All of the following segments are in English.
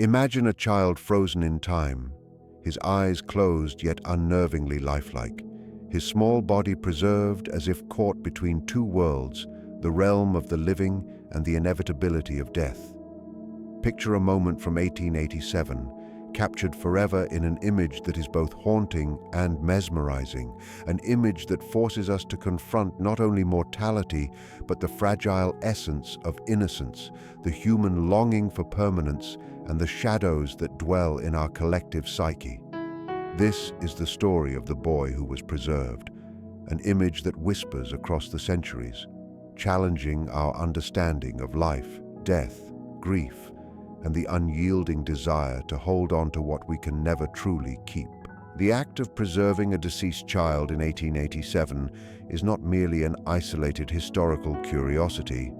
Imagine a child frozen in time, his eyes closed yet unnervingly lifelike, his small body preserved as if caught between two worlds, the realm of the living and the inevitability of death. Picture a moment from 1887, captured forever in an image that is both haunting and mesmerizing, an image that forces us to confront not only mortality, but the fragile essence of innocence, the human longing for permanence, and the shadows that dwell in our collective psyche. This is the story of the boy who was preserved, an image that whispers across the centuries, challenging our understanding of life, death, grief, and the unyielding desire to hold on to what we can never truly keep. The act of preserving a deceased child in 1887 is not merely an isolated historical curiosity.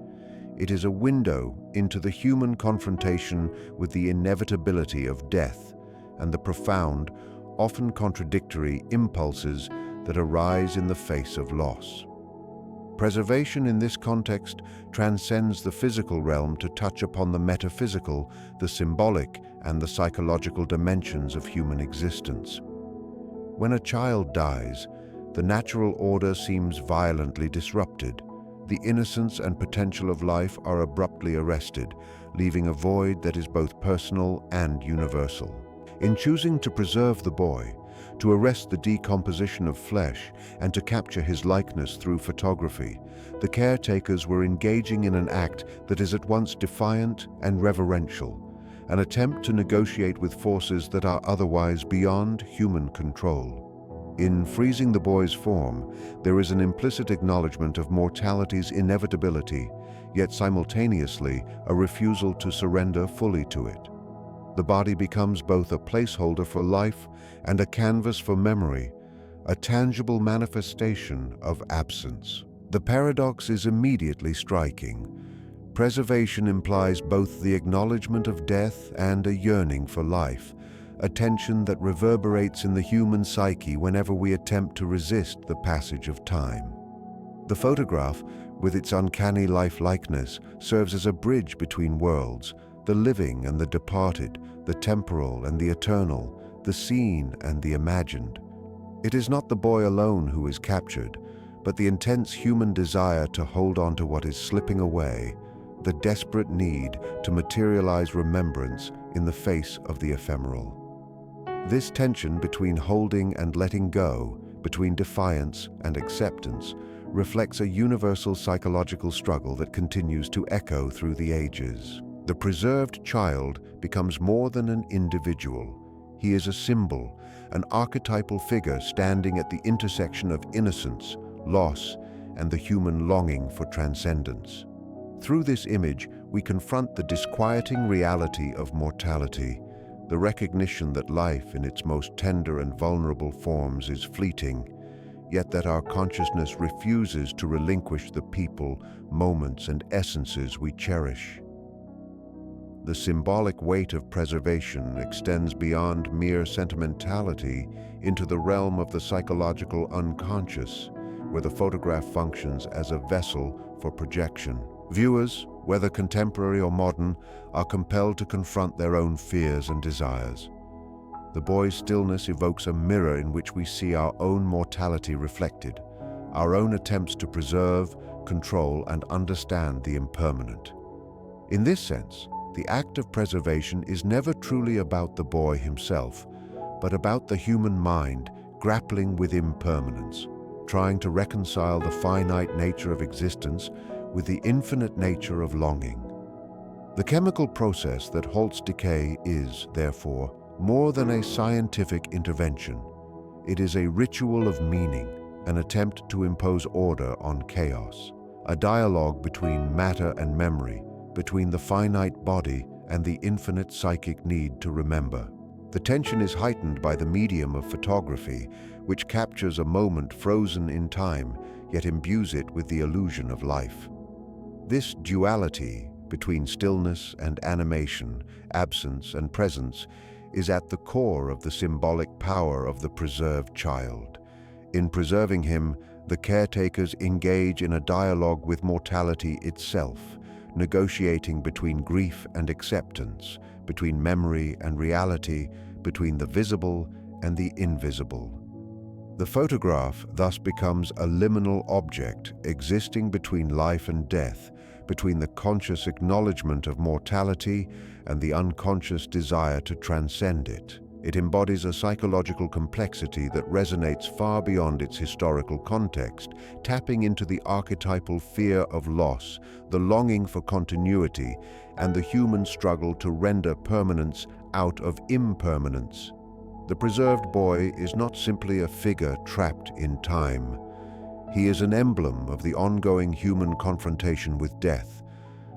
It is a window into the human confrontation with the inevitability of death and the profound, often contradictory impulses that arise in the face of loss. Preservation in this context transcends the physical realm to touch upon the metaphysical, the symbolic, and the psychological dimensions of human existence. When a child dies, the natural order seems violently disrupted. The innocence and potential of life are abruptly arrested, leaving a void that is both personal and universal. In choosing to preserve the boy, to arrest the decomposition of flesh, and to capture his likeness through photography, the caretakers were engaging in an act that is at once defiant and reverential, an attempt to negotiate with forces that are otherwise beyond human control. In freezing the boy's form, there is an implicit acknowledgement of mortality's inevitability, yet simultaneously a refusal to surrender fully to it. The body becomes both a placeholder for life and a canvas for memory, a tangible manifestation of absence. The paradox is immediately striking. Preservation implies both the acknowledgement of death and a yearning for life, a tension that reverberates in the human psyche whenever we attempt to resist the passage of time. The photograph, with its uncanny life-likeness, serves as a bridge between worlds, the living and the departed, the temporal and the eternal, the seen and the imagined. It is not the boy alone who is captured, but the intense human desire to hold on to what is slipping away, the desperate need to materialize remembrance in the face of the ephemeral. This tension between holding and letting go, between defiance and acceptance, reflects a universal psychological struggle that continues to echo through the ages. The preserved child becomes more than an individual. He is a symbol, an archetypal figure standing at the intersection of innocence, loss, and the human longing for transcendence. Through this image, we confront the disquieting reality of mortality, the recognition that life in its most tender and vulnerable forms is fleeting, yet that our consciousness refuses to relinquish the people, moments, and essences we cherish. The symbolic weight of preservation extends beyond mere sentimentality into the realm of the psychological unconscious, where the photograph functions as a vessel for projection. Viewers, whether contemporary or modern, are compelled to confront their own fears and desires. The boy's stillness evokes a mirror in which we see our own mortality reflected, our own attempts to preserve, control, and understand the impermanent. In this sense, the act of preservation is never truly about the boy himself, but about the human mind grappling with impermanence, trying to reconcile the finite nature of existence with the infinite nature of longing. The chemical process that halts decay is, therefore, more than a scientific intervention. It is a ritual of meaning, an attempt to impose order on chaos, a dialogue between matter and memory, between the finite body and the infinite psychic need to remember. The tension is heightened by the medium of photography, which captures a moment frozen in time, yet imbues it with the illusion of life. This duality between stillness and animation, absence and presence, is at the core of the symbolic power of the preserved child. In preserving him, the caretakers engage in a dialogue with mortality itself, negotiating between grief and acceptance, between memory and reality, between the visible and the invisible. The photograph thus becomes a liminal object existing between life and death, between the conscious acknowledgement of mortality and the unconscious desire to transcend it. It embodies a psychological complexity that resonates far beyond its historical context, tapping into the archetypal fear of loss, the longing for continuity, and the human struggle to render permanence out of impermanence. The preserved boy is not simply a figure trapped in time. He is an emblem of the ongoing human confrontation with death,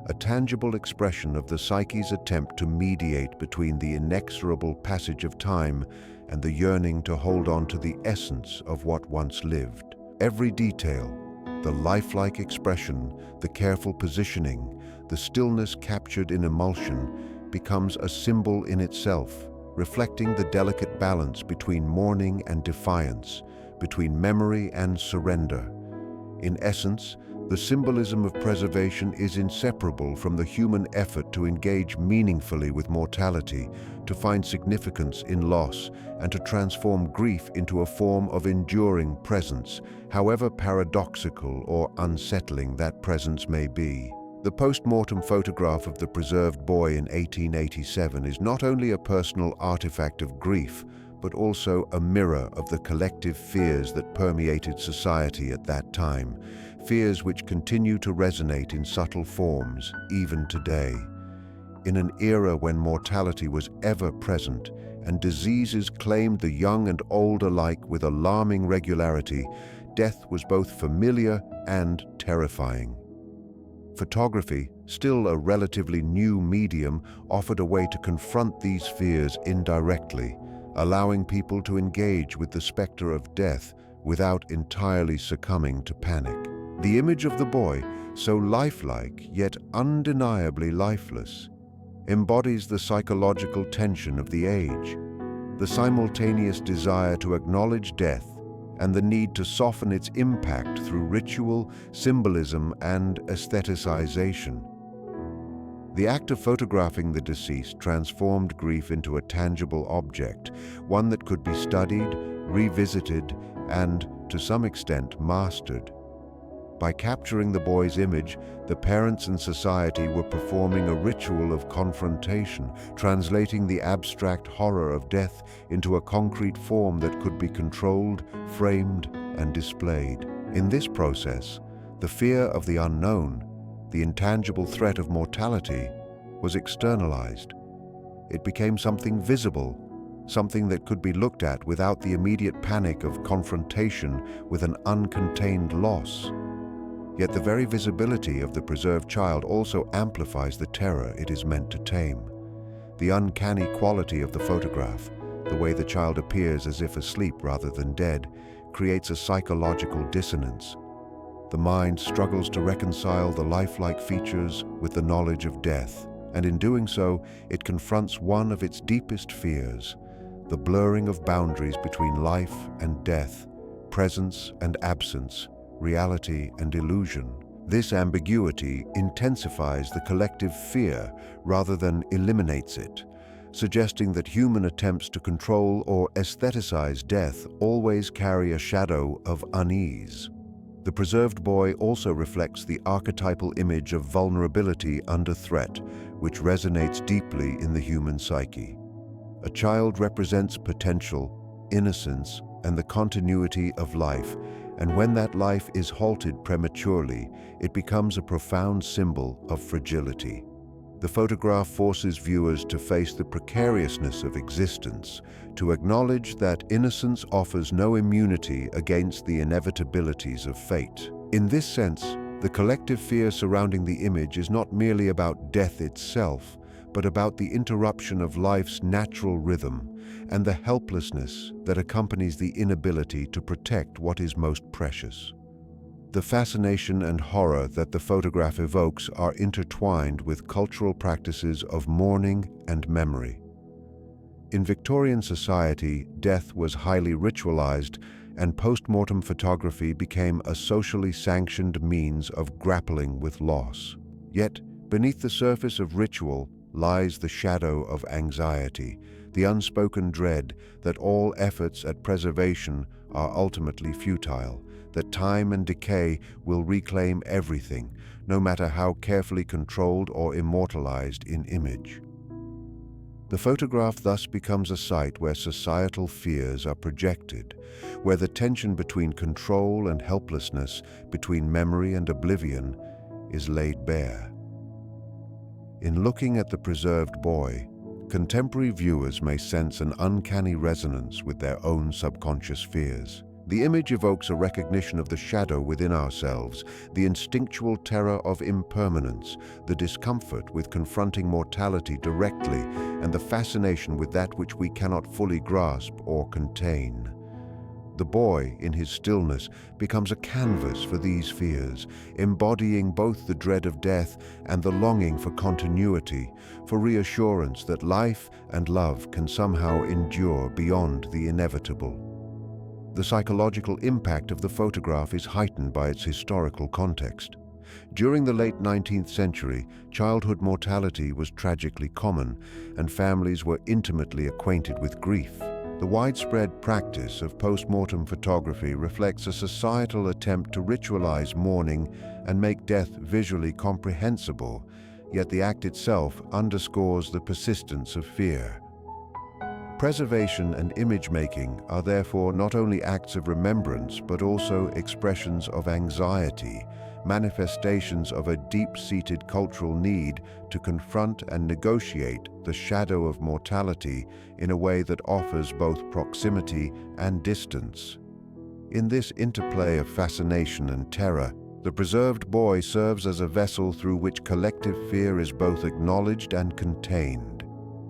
a tangible expression of the psyche's attempt to mediate between the inexorable passage of time and the yearning to hold on to the essence of what once lived. Every detail, the lifelike expression, the careful positioning, the stillness captured in emulsion, becomes a symbol in itself, reflecting the delicate balance between mourning and defiance, between memory and surrender. In essence, the symbolism of preservation is inseparable from the human effort to engage meaningfully with mortality, to find significance in loss, and to transform grief into a form of enduring presence, however paradoxical or unsettling that presence may be. The post-mortem photograph of the preserved boy in 1887 is not only a personal artifact of grief, but also a mirror of the collective fears that permeated society at that time, fears which continue to resonate in subtle forms even today. In an era when mortality was ever present and diseases claimed the young and old alike with alarming regularity, death was both familiar and terrifying. Photography, still a relatively new medium, offered a way to confront these fears indirectly, allowing people to engage with the specter of death without entirely succumbing to panic. The image of the boy, so lifelike yet undeniably lifeless, embodies the psychological tension of the age, the simultaneous desire to acknowledge death and the need to soften its impact through ritual, symbolism, and aestheticization. The act of photographing the deceased transformed grief into a tangible object, one that could be studied, revisited, and, to some extent, mastered. By capturing the boy's image, the parents and society were performing a ritual of confrontation, translating the abstract horror of death into a concrete form that could be controlled, framed, and displayed. In this process, the fear of the unknown, the intangible threat of mortality, was externalized. It became something visible, something that could be looked at without the immediate panic of confrontation with an uncontained loss. Yet the very visibility of the preserved child also amplifies the terror it is meant to tame. The uncanny quality of the photograph, the way the child appears as if asleep rather than dead, creates a psychological dissonance. The mind struggles to reconcile the lifelike features with the knowledge of death, and in doing so, it confronts one of its deepest fears, the blurring of boundaries between life and death, presence and absence, reality and illusion. This ambiguity intensifies the collective fear rather than eliminates it, suggesting that human attempts to control or aestheticize death always carry a shadow of unease. The preserved boy also reflects the archetypal image of vulnerability under threat, which resonates deeply in the human psyche. A child represents potential, innocence, and the continuity of life, and when that life is halted prematurely, it becomes a profound symbol of fragility. The photograph forces viewers to face the precariousness of existence, to acknowledge that innocence offers no immunity against the inevitabilities of fate. In this sense, the collective fear surrounding the image is not merely about death itself, but about the interruption of life's natural rhythm and the helplessness that accompanies the inability to protect what is most precious. The fascination and horror that the photograph evokes are intertwined with cultural practices of mourning and memory. In Victorian society, death was highly ritualized, and post-mortem photography became a socially sanctioned means of grappling with loss. Yet, beneath the surface of ritual, lies the shadow of anxiety, the unspoken dread that all efforts at preservation are ultimately futile, that time and decay will reclaim everything, no matter how carefully controlled or immortalized in image. The photograph thus becomes a site where societal fears are projected, where the tension between control and helplessness, between memory and oblivion, is laid bare. In looking at the preserved boy, contemporary viewers may sense an uncanny resonance with their own subconscious fears. The image evokes a recognition of the shadow within ourselves, the instinctual terror of impermanence, the discomfort with confronting mortality directly, and the fascination with that which we cannot fully grasp or contain. The boy, in his stillness, becomes a canvas for these fears, embodying both the dread of death and the longing for continuity, for reassurance that life and love can somehow endure beyond the inevitable. The psychological impact of the photograph is heightened by its historical context. During the late 19th century, childhood mortality was tragically common, and families were intimately acquainted with grief. The widespread practice of post-mortem photography reflects a societal attempt to ritualize mourning and make death visually comprehensible, yet the act itself underscores the persistence of fear. Preservation and image-making are therefore not only acts of remembrance but also expressions of anxiety, manifestations of a deep-seated cultural need to confront and negotiate the shadow of mortality in a way that offers both proximity and distance. In this interplay of fascination and terror, the preserved boy serves as a vessel through which collective fear is both acknowledged and contained,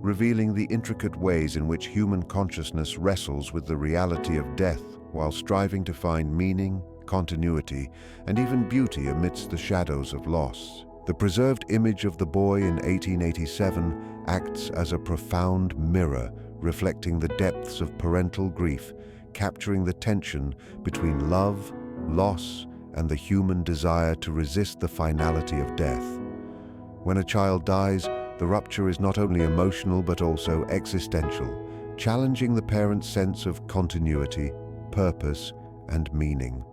revealing the intricate ways in which human consciousness wrestles with the reality of death while striving to find meaning, continuity, and even beauty amidst the shadows of loss. The preserved image of the boy in 1887 acts as a profound mirror, reflecting the depths of parental grief, capturing the tension between love, loss, and the human desire to resist the finality of death. When a child dies, the rupture is not only emotional but also existential, challenging the parent's sense of continuity, purpose, and meaning.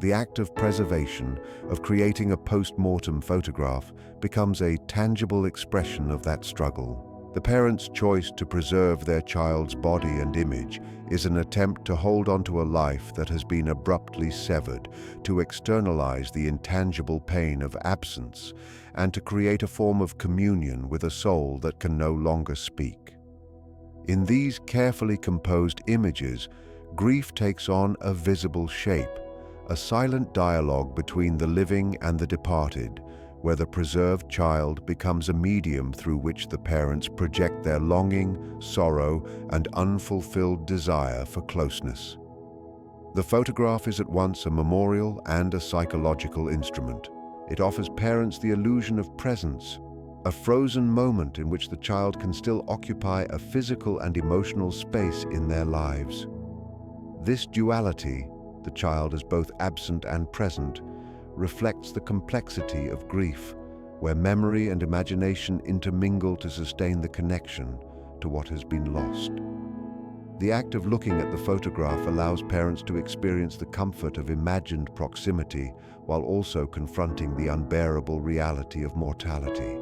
The act of preservation, of creating a post-mortem photograph, becomes a tangible expression of that struggle. The parent's choice to preserve their child's body and image is an attempt to hold onto a life that has been abruptly severed, to externalize the intangible pain of absence, and to create a form of communion with a soul that can no longer speak. In these carefully composed images, grief takes on a visible shape, a silent dialogue between the living and the departed, where the preserved child becomes a medium through which the parents project their longing, sorrow, and unfulfilled desire for closeness. The photograph is at once a memorial and a psychological instrument. It offers parents the illusion of presence, a frozen moment in which the child can still occupy a physical and emotional space in their lives. This duality, the child as both absent and present, reflects the complexity of grief, where memory and imagination intermingle to sustain the connection to what has been lost. The act of looking at the photograph allows parents to experience the comfort of imagined proximity while also confronting the unbearable reality of mortality.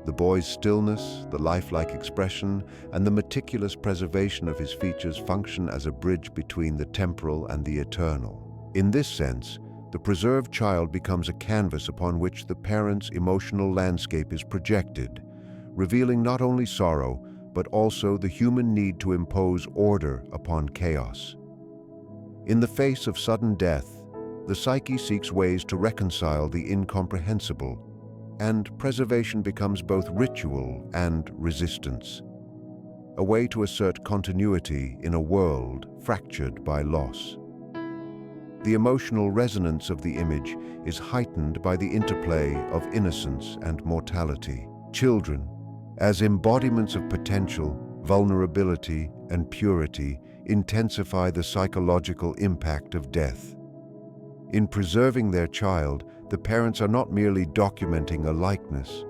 The boy's stillness, the lifelike expression, and the meticulous preservation of his features function as a bridge between the temporal and the eternal. In this sense, the preserved child becomes a canvas upon which the parent's emotional landscape is projected, revealing not only sorrow, but also the human need to impose order upon chaos. In the face of sudden death, the psyche seeks ways to reconcile the incomprehensible, and preservation becomes both ritual and resistance, a way to assert continuity in a world fractured by loss. The emotional resonance of the image is heightened by the interplay of innocence and mortality. Children, as embodiments of potential, vulnerability, and purity, intensify the psychological impact of death. In preserving their child, the parents are not merely documenting a likeness.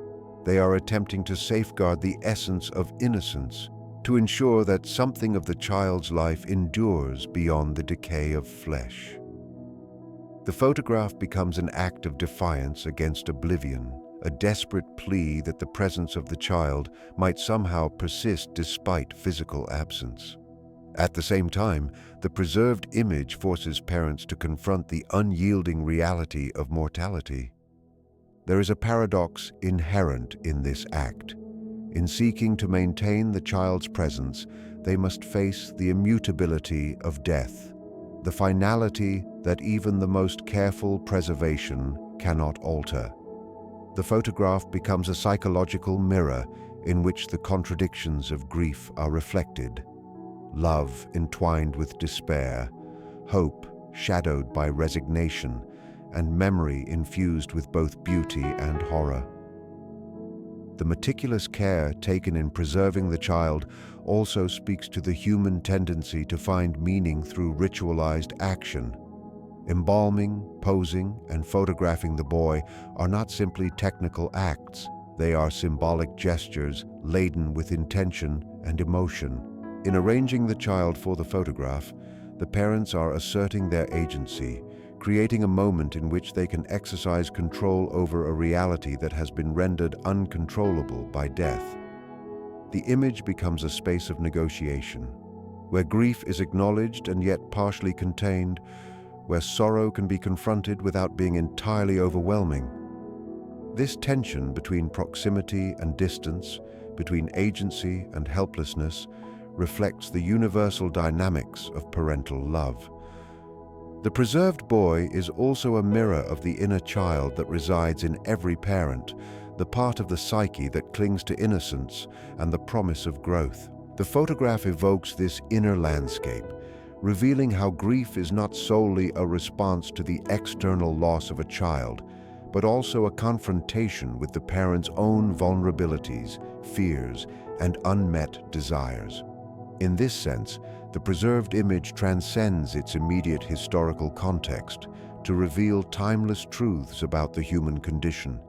They are attempting to safeguard the essence of innocence, to ensure that something of the child's life endures beyond the decay of flesh. The photograph becomes an act of defiance against oblivion, a desperate plea that the presence of the child might somehow persist despite physical absence. At the same time, the preserved image forces parents to confront the unyielding reality of mortality. There is a paradox inherent in this act. In seeking to maintain the child's presence, they must face the immutability of death, the finality that even the most careful preservation cannot alter. The photograph becomes a psychological mirror in which the contradictions of grief are reflected. Love entwined with despair, hope shadowed by resignation, and memory infused with both beauty and horror. The meticulous care taken in preserving the child also speaks to the human tendency to find meaning through ritualized action. Embalming, posing, and photographing the boy are not simply technical acts. They are symbolic gestures laden with intention and emotion. In arranging the child for the photograph, the parents are asserting their agency, creating a moment in which they can exercise control over a reality that has been rendered uncontrollable by death. The image becomes a space of negotiation, where grief is acknowledged and yet partially contained, where sorrow can be confronted without being entirely overwhelming. This tension between proximity and distance, between agency and helplessness, reflects the universal dynamics of parental love. The preserved boy is also a mirror of the inner child that resides in every parent, the part of the psyche that clings to innocence and the promise of growth. The photograph evokes this inner landscape, revealing how grief is not solely a response to the external loss of a child, but also a confrontation with the parent's own vulnerabilities, fears, and unmet desires. In this sense, the preserved image transcends its immediate historical context to reveal timeless truths about the human condition.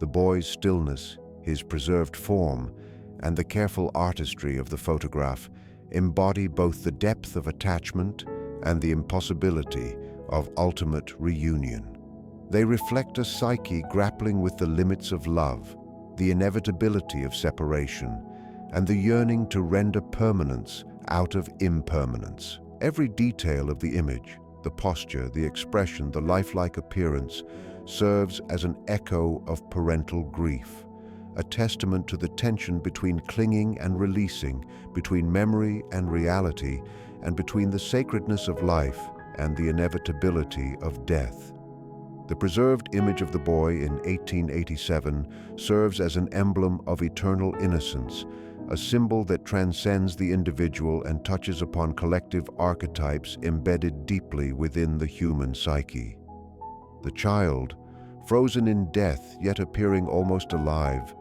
The boy's stillness, his preserved form, and the careful artistry of the photograph embody both the depth of attachment and the impossibility of ultimate reunion. They reflect a psyche grappling with the limits of love, the inevitability of separation, and the yearning to render permanence out of impermanence. Every detail of the image, the posture, the expression, the lifelike appearance, serves as an echo of parental grief, a testament to the tension between clinging and releasing, between memory and reality, and between the sacredness of life and the inevitability of death. The preserved image of the boy in 1887 serves as an emblem of eternal innocence, a symbol that transcends the individual and touches upon collective archetypes embedded deeply within the human psyche. The child, frozen in death yet appearing almost alive,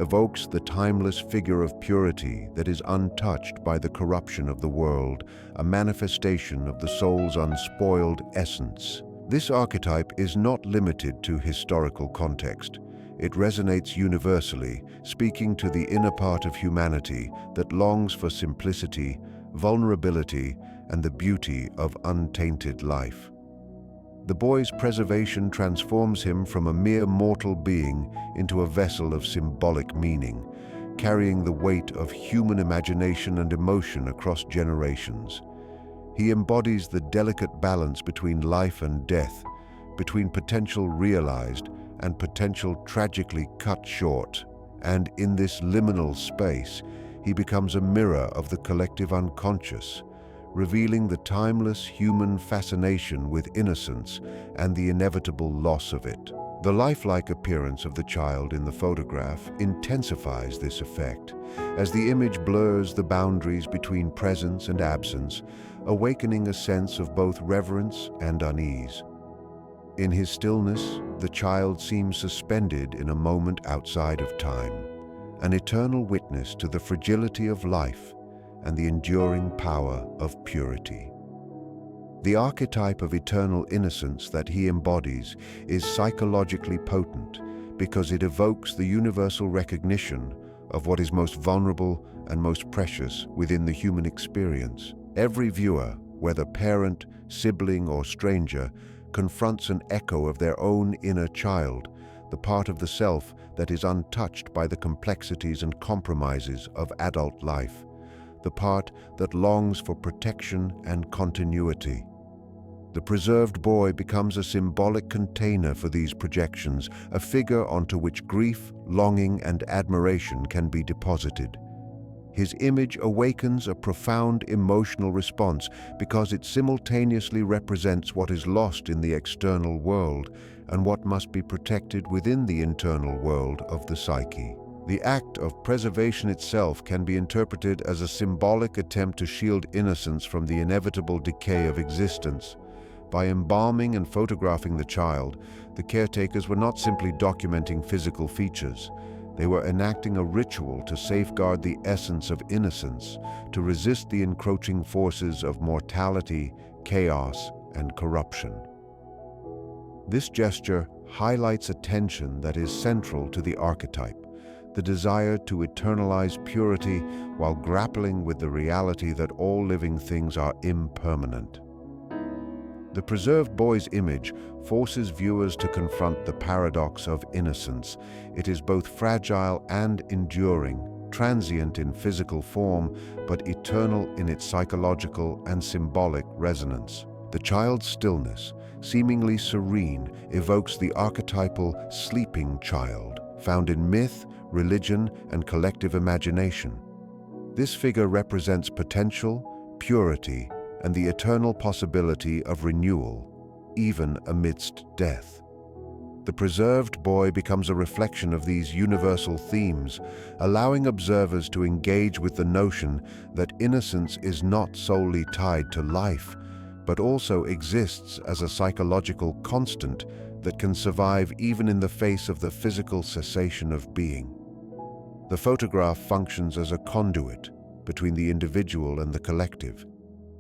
evokes the timeless figure of purity that is untouched by the corruption of the world, a manifestation of the soul's unspoiled essence. This archetype is not limited to historical context. It resonates universally, speaking to the inner part of humanity that longs for simplicity, vulnerability, and the beauty of untainted life. The boy's preservation transforms him from a mere mortal being into a vessel of symbolic meaning, carrying the weight of human imagination and emotion across generations. He embodies the delicate balance between life and death, between potential realized and potential tragically cut short. And in this liminal space, he becomes a mirror of the collective unconscious, revealing the timeless human fascination with innocence and the inevitable loss of it. The lifelike appearance of the child in the photograph intensifies this effect, as the image blurs the boundaries between presence and absence, awakening a sense of both reverence and unease. In his stillness, the child seems suspended in a moment outside of time, an eternal witness to the fragility of life and the enduring power of purity. The archetype of eternal innocence that he embodies is psychologically potent because it evokes the universal recognition of what is most vulnerable and most precious within the human experience. Every viewer, whether parent, sibling, or stranger, confronts an echo of their own inner child, the part of the self that is untouched by the complexities and compromises of adult life, the part that longs for protection and continuity. The preserved boy becomes a symbolic container for these projections, a figure onto which grief, longing, and admiration can be deposited. His image awakens a profound emotional response because it simultaneously represents what is lost in the external world and what must be protected within the internal world of the psyche. The act of preservation itself can be interpreted as a symbolic attempt to shield innocence from the inevitable decay of existence. By embalming and photographing the child, the caretakers were not simply documenting physical features. They were enacting a ritual to safeguard the essence of innocence, to resist the encroaching forces of mortality, chaos, and corruption. This gesture highlights a tension that is central to the archetype, the desire to eternalize purity while grappling with the reality that all living things are impermanent. The preserved boy's image forces viewers to confront the paradox of innocence. It is both fragile and enduring, transient in physical form, but eternal in its psychological and symbolic resonance. The child's stillness, seemingly serene, evokes the archetypal sleeping child, found in myth, religion, and collective imagination. This figure represents potential, purity, and the eternal possibility of renewal, even amidst death. The preserved boy becomes a reflection of these universal themes, allowing observers to engage with the notion that innocence is not solely tied to life, but also exists as a psychological constant that can survive even in the face of the physical cessation of being. The photograph functions as a conduit between the individual and the collective,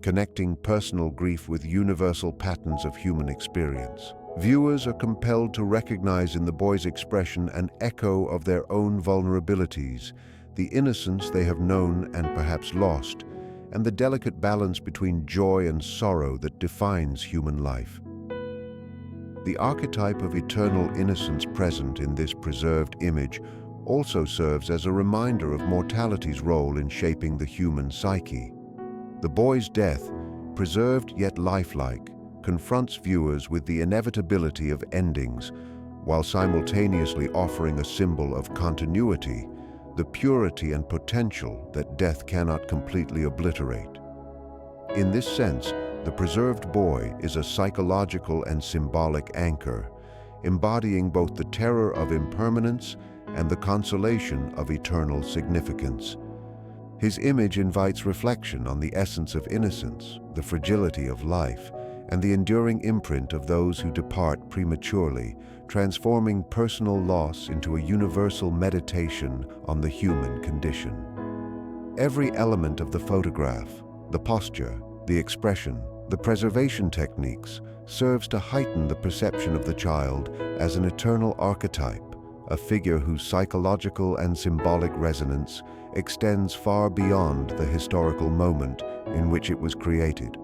connecting personal grief with universal patterns of human experience. Viewers are compelled to recognize in the boy's expression an echo of their own vulnerabilities, the innocence they have known and perhaps lost, and the delicate balance between joy and sorrow that defines human life. The archetype of eternal innocence present in this preserved image also serves as a reminder of mortality's role in shaping the human psyche. The boy's death, preserved yet lifelike, confronts viewers with the inevitability of endings, while simultaneously offering a symbol of continuity, the purity and potential that death cannot completely obliterate. In this sense, the preserved boy is a psychological and symbolic anchor, embodying both the terror of impermanence and the consolation of eternal significance. His image invites reflection on the essence of innocence, the fragility of life, and the enduring imprint of those who depart prematurely, transforming personal loss into a universal meditation on the human condition. Every element of the photograph, the posture, the expression, the preservation techniques, serves to heighten the perception of the child as an eternal archetype, a figure whose psychological and symbolic resonance extends far beyond the historical moment in which it was created.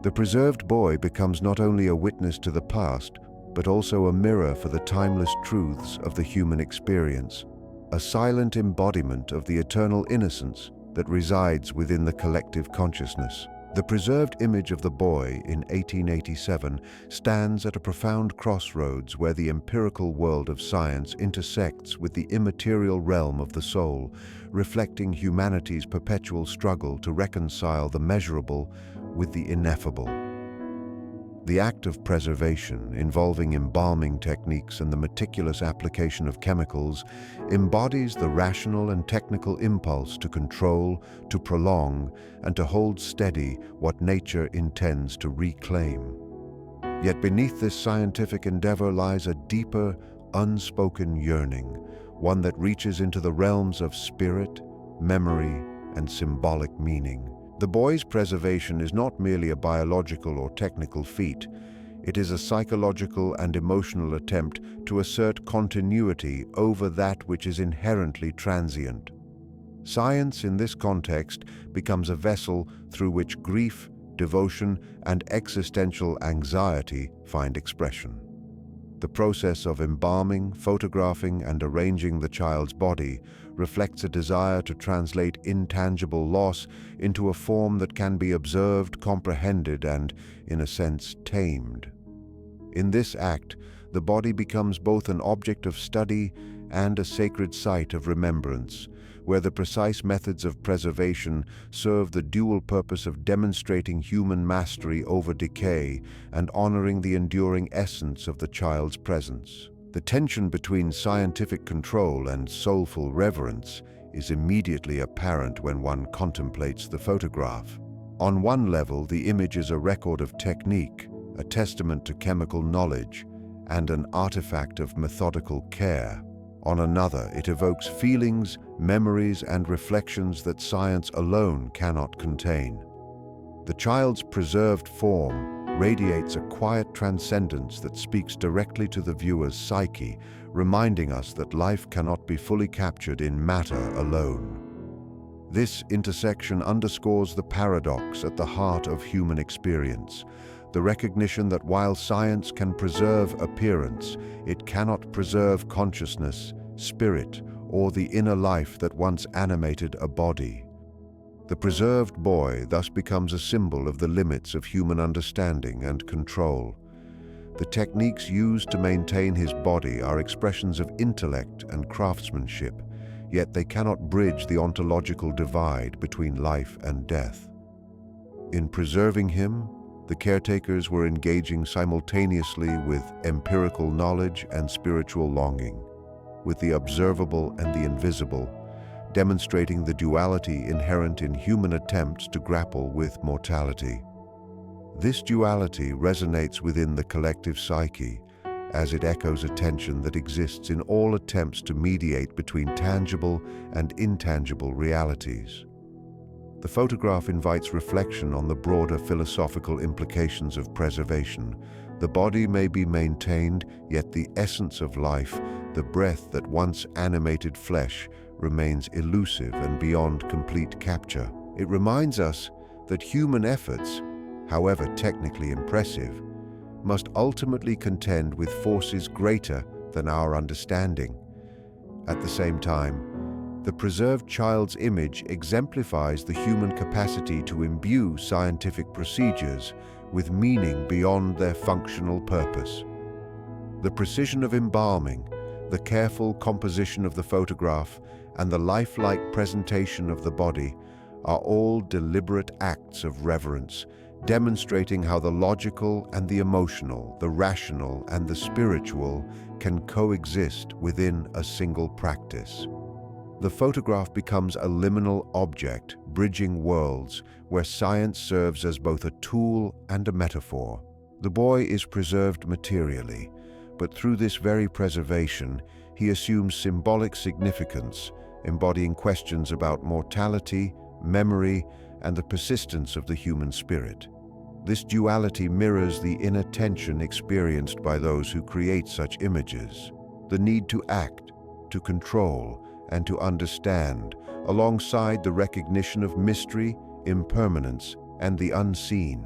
The preserved boy becomes not only a witness to the past, but also a mirror for the timeless truths of the human experience, a silent embodiment of the eternal innocence that resides within the collective consciousness. The preserved image of the boy in 1887 stands at a profound crossroads where the empirical world of science intersects with the immaterial realm of the soul, reflecting humanity's perpetual struggle to reconcile the measurable with the ineffable. The act of preservation, involving embalming techniques and the meticulous application of chemicals, embodies the rational and technical impulse to control, to prolong, and to hold steady what nature intends to reclaim. Yet beneath this scientific endeavor lies a deeper, unspoken yearning, one that reaches into the realms of spirit, memory, and symbolic meaning. The boy's preservation is not merely a biological or technical feat. It is a psychological and emotional attempt to assert continuity over that which is inherently transient. Science, in this context, becomes a vessel through which grief, devotion, and existential anxiety find expression. The process of embalming, photographing, and arranging the child's body reflects a desire to translate intangible loss into a form that can be observed, comprehended, and, in a sense, tamed. In this act, the body becomes both an object of study and a sacred site of remembrance, where the precise methods of preservation serve the dual purpose of demonstrating human mastery over decay and honoring the enduring essence of the child's presence. The tension between scientific control and soulful reverence is immediately apparent when one contemplates the photograph. On one level, the image is a record of technique, a testament to chemical knowledge, and an artifact of methodical care. On another, it evokes feelings, memories, and reflections that science alone cannot contain. The child's preserved form radiates a quiet transcendence that speaks directly to the viewer's psyche, reminding us that life cannot be fully captured in matter alone. This intersection underscores the paradox at the heart of human experience, the recognition that while science can preserve appearance, it cannot preserve consciousness, spirit, or the inner life that once animated a body. The preserved boy thus becomes a symbol of the limits of human understanding and control. The techniques used to maintain his body are expressions of intellect and craftsmanship, yet they cannot bridge the ontological divide between life and death. In preserving him, the caretakers were engaging simultaneously with empirical knowledge and spiritual longing, with the observable and the invisible, demonstrating the duality inherent in human attempts to grapple with mortality. This duality resonates within the collective psyche, as it echoes a tension that exists in all attempts to mediate between tangible and intangible realities. The photograph invites reflection on the broader philosophical implications of preservation. The body may be maintained, yet the essence of life, the breath that once animated flesh, remains elusive and beyond complete capture. It reminds us that human efforts, however technically impressive, must ultimately contend with forces greater than our understanding. At the same time, the preserved child's image exemplifies the human capacity to imbue scientific procedures with meaning beyond their functional purpose. The precision of embalming, the careful composition of the photograph, and the lifelike presentation of the body are all deliberate acts of reverence, demonstrating how the logical and the emotional, the rational and the spiritual can coexist within a single practice. The photograph becomes a liminal object, bridging worlds, where science serves as both a tool and a metaphor. The boy is preserved materially, but through this very preservation, he assumes symbolic significance, embodying questions about mortality, memory, and the persistence of the human spirit. This duality mirrors the inner tension experienced by those who create such images, the need to act, to control, and to understand, alongside the recognition of mystery, impermanence, and the unseen.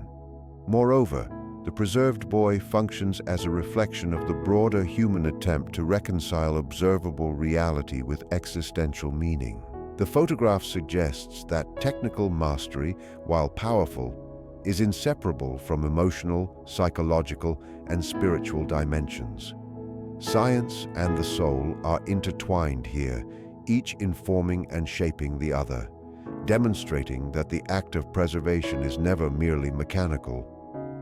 Moreover, the preserved boy functions as a reflection of the broader human attempt to reconcile observable reality with existential meaning. The photograph suggests that technical mastery, while powerful, is inseparable from emotional, psychological, and spiritual dimensions. Science and the soul are intertwined here, each informing and shaping the other, demonstrating that the act of preservation is never merely mechanical.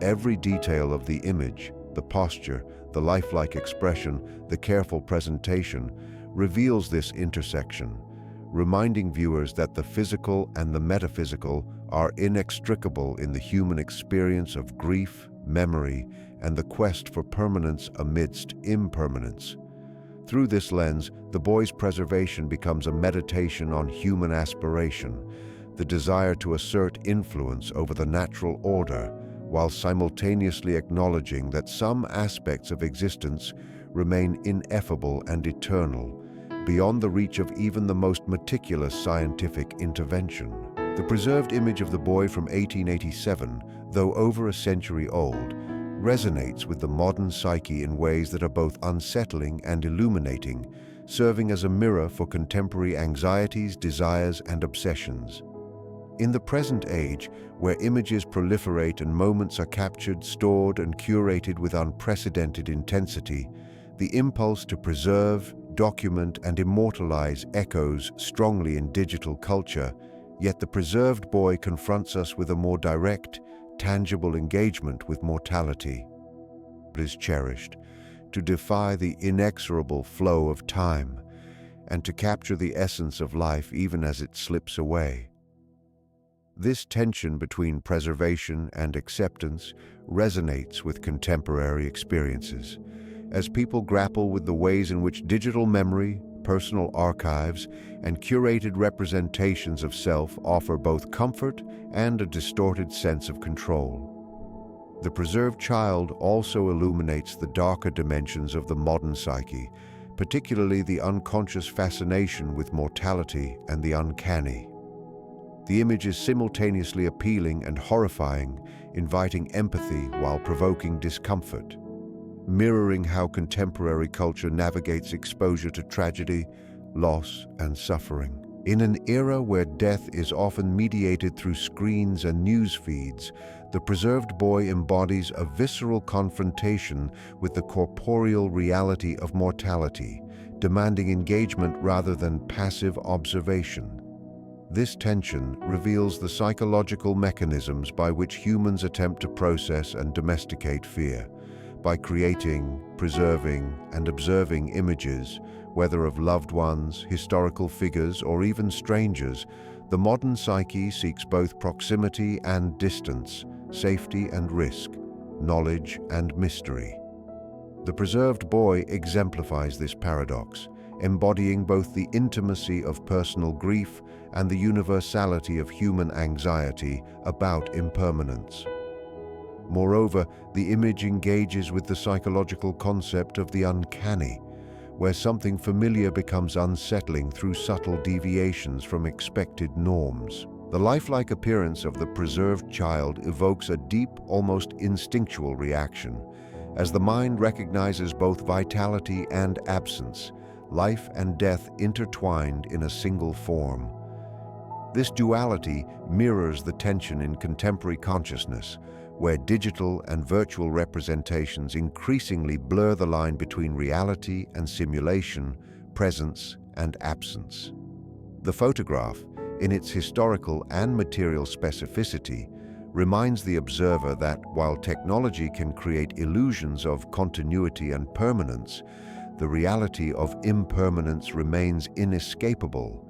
Every detail of the image, the posture, the lifelike expression, the careful presentation, reveals this intersection, reminding viewers that the physical and the metaphysical are inextricable in the human experience of grief, memory, and the quest for permanence amidst impermanence. Through this lens, the boy's preservation becomes a meditation on human aspiration, the desire to assert influence over the natural order, while simultaneously acknowledging that some aspects of existence remain ineffable and eternal, beyond the reach of even the most meticulous scientific intervention. The preserved image of the boy from 1887, though over a century old, resonates with the modern psyche in ways that are both unsettling and illuminating, serving as a mirror for contemporary anxieties, desires, and obsessions. In the present age, where images proliferate and moments are captured, stored, and curated with unprecedented intensity, the impulse to preserve, document, and immortalize echoes strongly in digital culture, yet the preserved boy confronts us with a more direct, tangible engagement with mortality. It is cherished, to defy the inexorable flow of time, and to capture the essence of life even as it slips away. This tension between preservation and acceptance resonates with contemporary experiences, as people grapple with the ways in which digital memory, personal archives, and curated representations of self offer both comfort and a distorted sense of control. The preserved child also illuminates the darker dimensions of the modern psyche, particularly the unconscious fascination with mortality and the uncanny. The image is simultaneously appealing and horrifying, inviting empathy while provoking discomfort, mirroring how contemporary culture navigates exposure to tragedy, loss, and suffering. In an era where death is often mediated through screens and news feeds, the preserved boy embodies a visceral confrontation with the corporeal reality of mortality, demanding engagement rather than passive observation. This tension reveals the psychological mechanisms by which humans attempt to process and domesticate fear. By creating, preserving, and observing images, whether of loved ones, historical figures, or even strangers, the modern psyche seeks both proximity and distance, safety and risk, knowledge and mystery. The preserved boy exemplifies this paradox, embodying both the intimacy of personal grief and the universality of human anxiety about impermanence. Moreover, the image engages with the psychological concept of the uncanny, where something familiar becomes unsettling through subtle deviations from expected norms. The lifelike appearance of the preserved child evokes a deep, almost instinctual reaction, as the mind recognizes both vitality and absence, life and death intertwined in a single form. This duality mirrors the tension in contemporary consciousness, where digital and virtual representations increasingly blur the line between reality and simulation, presence and absence. The photograph, in its historical and material specificity, reminds the observer that while technology can create illusions of continuity and permanence, the reality of impermanence remains inescapable,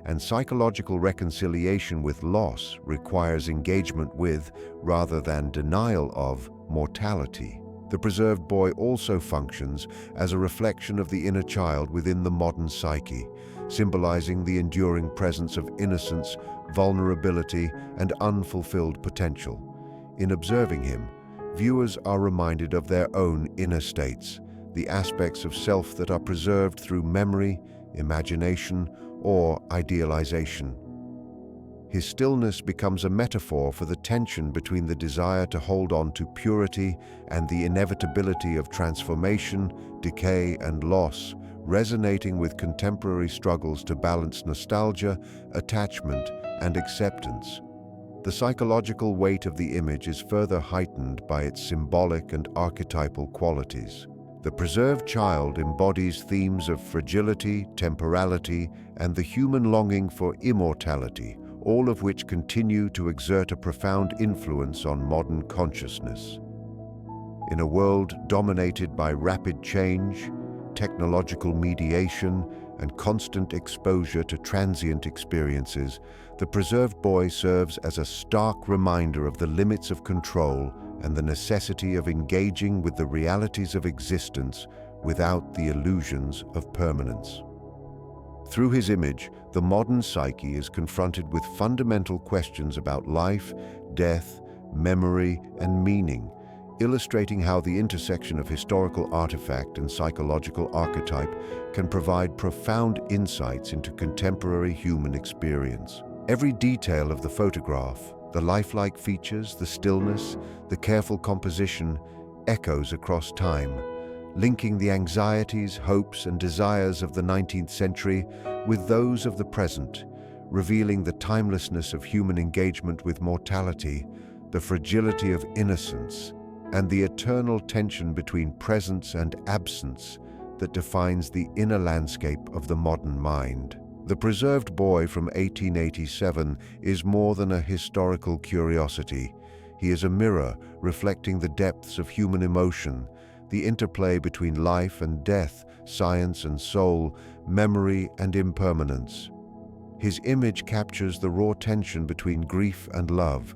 and psychological reconciliation with loss requires engagement with, rather than denial of, mortality. The preserved boy also functions as a reflection of the inner child within the modern psyche, symbolizing the enduring presence of innocence, vulnerability, and unfulfilled potential. In observing him, viewers are reminded of their own inner states, the aspects of self that are preserved through memory, imagination, or idealization. His stillness becomes a metaphor for the tension between the desire to hold on to purity and the inevitability of transformation, decay, and loss, resonating with contemporary struggles to balance nostalgia, attachment, and acceptance. The psychological weight of the image is further heightened by its symbolic and archetypal qualities. The preserved child embodies themes of fragility, temporality, and the human longing for immortality, all of which continue to exert a profound influence on modern consciousness. In a world dominated by rapid change, technological mediation, and constant exposure to transient experiences, the preserved boy serves as a stark reminder of the limits of control and the necessity of engaging with the realities of existence without the illusions of permanence. Through his image, the modern psyche is confronted with fundamental questions about life, death, memory, and meaning, illustrating how the intersection of historical artifact and psychological archetype can provide profound insights into contemporary human experience. Every detail of the photograph, the lifelike features, the stillness, the careful composition, echoes across time, linking the anxieties, hopes, and desires of the 19th century with those of the present, revealing the timelessness of human engagement with mortality, the fragility of innocence, and the eternal tension between presence and absence that defines the inner landscape of the modern mind. The preserved boy from 1887 is more than a historical curiosity. He is a mirror reflecting the depths of human emotion, the interplay between life and death, science and soul, memory and impermanence. His image captures the raw tension between grief and love,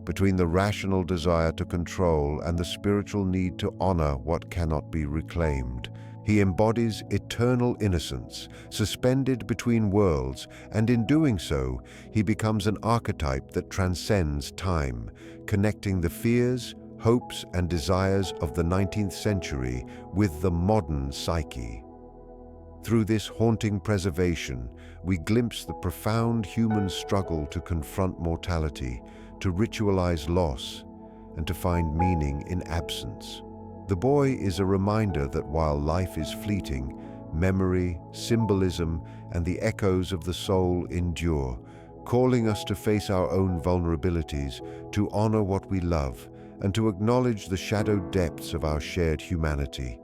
between the rational desire to control and the spiritual need to honor what cannot be reclaimed. He embodies eternal innocence, suspended between worlds, and in doing so, he becomes an archetype that transcends time, connecting the fears, hopes, and desires of the 19th century with the modern psyche. Through this haunting preservation, we glimpse the profound human struggle to confront mortality, to ritualize loss, and to find meaning in absence. The boy is a reminder that while life is fleeting, memory, symbolism, and the echoes of the soul endure, calling us to face our own vulnerabilities, to honor what we love, and to acknowledge the shadowed depths of our shared humanity.